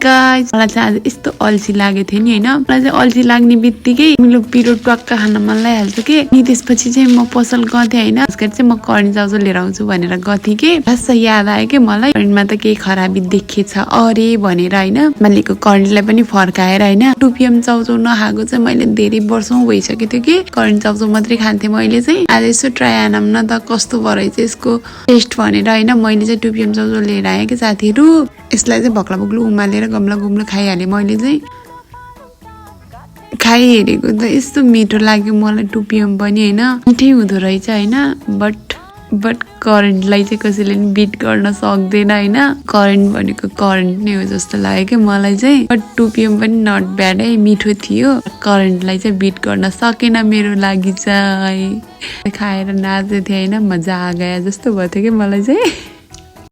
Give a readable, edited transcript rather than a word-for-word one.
guys मलाई चाहिँ आज यस्तो अल्छी लागेको थियो नि हैन मलाई चाहिँ अल्छी लाग्ने बित्तिकै मिलो पिरो टक्क खान मन लागिहाल्छ के अनि त्यसपछि चाहिँ म पसल गथे हैन त्यसपछि चाहिँ म करेन्ट चाउचाउ लिएर आउँछु भनेर गथे के बस याद आयो के मलाई करेन्टमा त केही खराबी देखेछ अरे भनेर हैन मालिकको करेन्टलाई पनि फर्काएर हैन 2 PM चाउचाउ नखाएको चाहिँ मैले धेरै वर्षौं भइसक्यो थियो के करेन्ट चाउचाउ मात्रै खान्थे मैले चाहिँ आज यसो ट्राई आनाम न त कस्तो भरहेछ यसको टेस्ट भनेर हैन मैले चाहिँ 2 PM चाउचाउ लिएर आएँ के साथीहरु यसलाई चाहिँ भक्ला भक्लु उमालेर गम्ला गुम्लो खाइहाले मैले चाहिँ खाइहेरेको त यस्तो मिठो लाग्यो मलाई 2 PM पनि हैन मिठै हुँदो रहेछ हैन बट करेन्टलाई चाहिँ कसैले पनि बिट गर्न सक्दैन हैन करेन्ट भनेको करेन्ट नै हो जस्तो लाग्यो के मलाई चाहिँ बट 2 PM पनि नट ब्याड है मिठो थियो करेन्टलाई चाहिँ बिट गर्न सकेन मेरो लागि चाहिँ खाएर नाच्दै थिए हैन मजा आ गयो जस्तो भयो थियो के मलाई चाहिँ